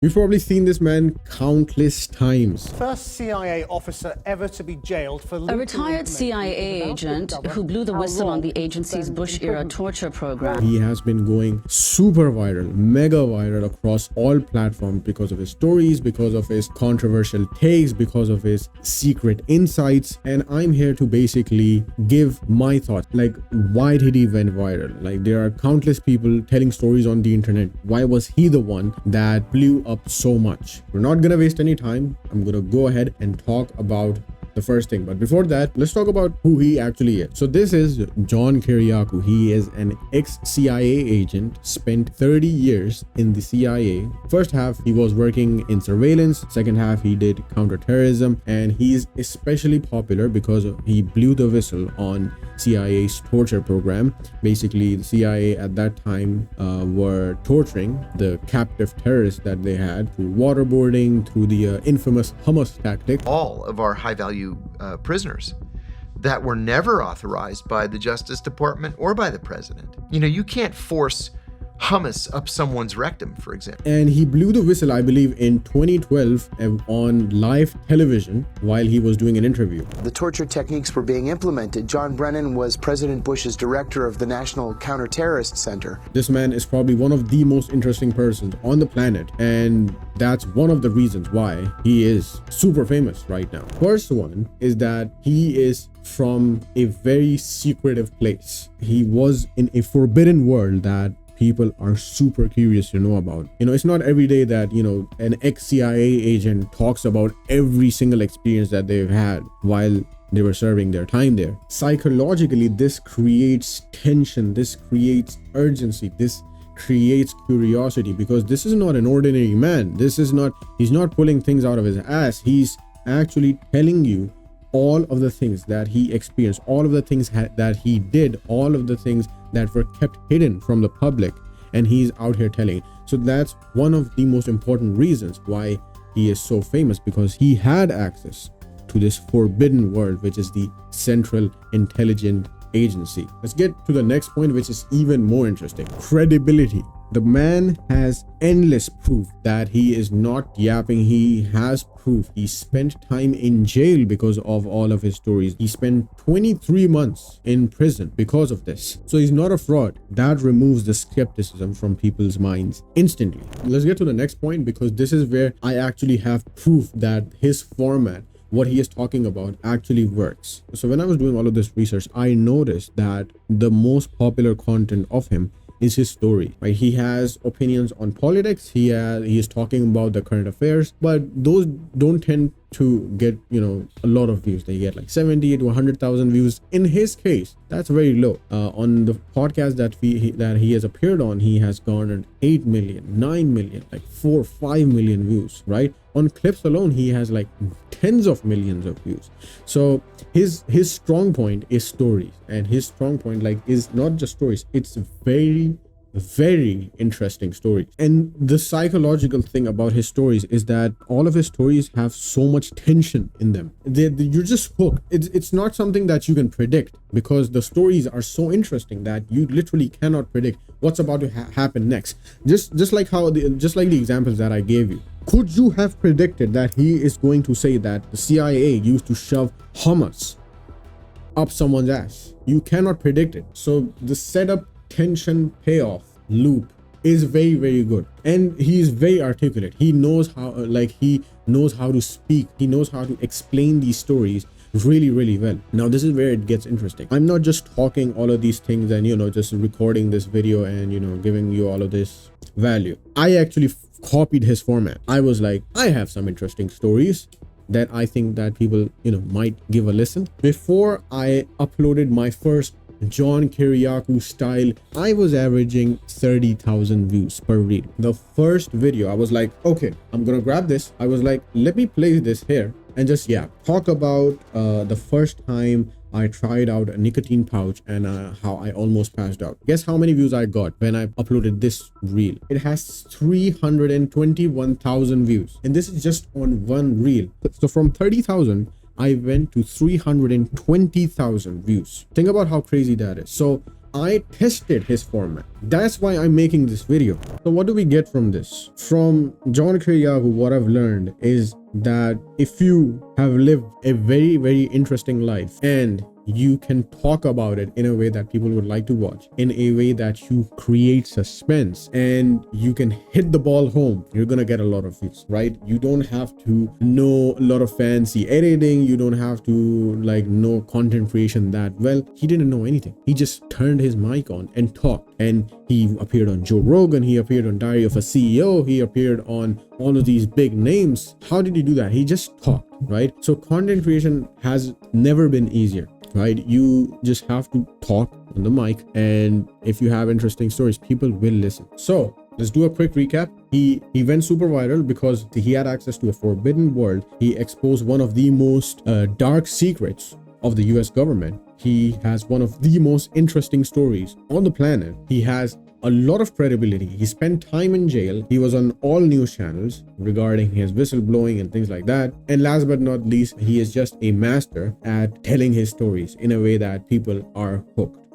You've probably seen this man countless times. First CIA officer ever to be jailed for A retired CIA agent who blew the whistle on the agency's Bush-era torture program. He has been going super viral, mega viral across all platforms because of his stories, because of his controversial takes, because of his secret insights. And I'm here to basically give my thoughts. Like, why did he went viral? Like, there are countless people telling stories on the internet. Why was he the one that blew up so much? We're not gonna waste any time. I'm gonna go ahead and talk about the first thing, but before that, let's talk about who he actually is. So this is John Kiriakou. He is an ex-CIA agent, spent 30 years in the CIA. First half he was working in surveillance, second half he did counterterrorism, and he's especially popular because he blew the whistle on CIA's torture program. Basically, the CIA at that time were torturing the captive terrorists that they had through waterboarding, through the infamous hummus tactic. All of our high-value prisoners that were never authorized by the Justice Department or by the president. You know, you can't force hummus up someone's rectum, for example. And he blew the whistle, I believe, in 2012 on live television while he was doing an interview. The torture techniques were being implemented. John Brennan was President Bush's director of the National Counterterrorist Center. This man is probably one of the most interesting persons on the planet, and that's one of the reasons why he is super famous right now. First one is that he is from a very secretive place. He was in a forbidden world that people are super curious to know about. You know, it's not every day that, you know, an ex-CIA agent talks about every single experience that they've had while they were serving their time there. Psychologically, this creates tension, this creates urgency, this creates curiosity, because this is not an ordinary man. He's not pulling things out of his ass. He's actually telling you all of the things that he experienced, all of the things that he did, all of the things that were kept hidden from the public, and he's out here telling. So that's one of the most important reasons why he is so famous, because he had access to this forbidden world, which is the Central Intelligence Agency. Let's get to the next point, which is even more interesting. Credibility. The man has endless proof that he is not yapping. He has proof. He spent time in jail because of all of his stories. He spent 23 months in prison because of this. So he's not a fraud. That removes the skepticism from people's minds instantly. Let's get to the next point, because this is where I actually have proof that his format, what he is talking about, actually works. So when I was doing all of this research, I noticed that the most popular content of him is his story, right? He has opinions on politics. He is talking about the current affairs, but those don't tend to get, you know, a lot of views. They get like 70 to 100,000 views. In his case, that's very low. On the podcast that he has appeared on, he has garnered 8 million, 9 million, like 4, 5 million views, right? On clips alone, he has like tens of millions of views. So his strong point is stories, and his strong point is not just stories. It's very interesting stories. And the psychological thing about his stories is that all of his stories have so much tension in them. You're just hooked. It's not something that you can predict, because the stories are so interesting that you literally cannot predict what's about to happen next. Just like the examples that I gave you. Could you have predicted that he is going to say that the CIA used to shove hummus up someone's ass? You cannot predict it. So the setup, tension, payoff loop is very good, and he is very articulate. He knows how to speak. He knows how to explain these stories really well. Now this is where it gets interesting. I'm not just talking all of these things and, you know, just recording this video and, you know, giving you all of this value. I actually copied his format. I was like, I have some interesting stories that I think that people, you know, might give a listen. Before I uploaded my first John Kiriakou style, I was averaging 30,000 views per reel. The first video, I was like, okay, I'm gonna grab this. I was like, let me play this here and just talk about the first time I tried out a nicotine pouch and how I almost passed out. Guess how many views I got when I uploaded this reel? It has 321,000 views, and this is just on one reel. So from 30,000 I went to 320,000 views. Think about how crazy that is. So I tested his format. That's why I'm making this video. So what do we get from this? From John Kiriakou, what I've learned is that if you have lived a very, very interesting life and you can talk about it in a way that people would like to watch, in a way that you create suspense and you can hit the ball home, you're gonna get a lot of views, right? You don't have to know a lot of fancy editing. You don't have to like know content creation that well. He didn't know anything. He just turned his mic on and talked, and he appeared on Joe Rogan. He appeared on Diary of a CEO. He appeared on all of these big names. How did he do that? He just talked, right? So content creation has never been easier, right? You just have to talk on the mic, and if you have interesting stories, people will listen. So let's do a quick recap. He went super viral because he had access to a forbidden world. He exposed one of the most dark secrets of the US government. He has one of the most interesting stories on the planet. He has a lot of credibility. He spent time in jail. He was on all news channels regarding his whistleblowing and things like that. And last but not least, he is just a master at telling his stories in a way that people are hooked.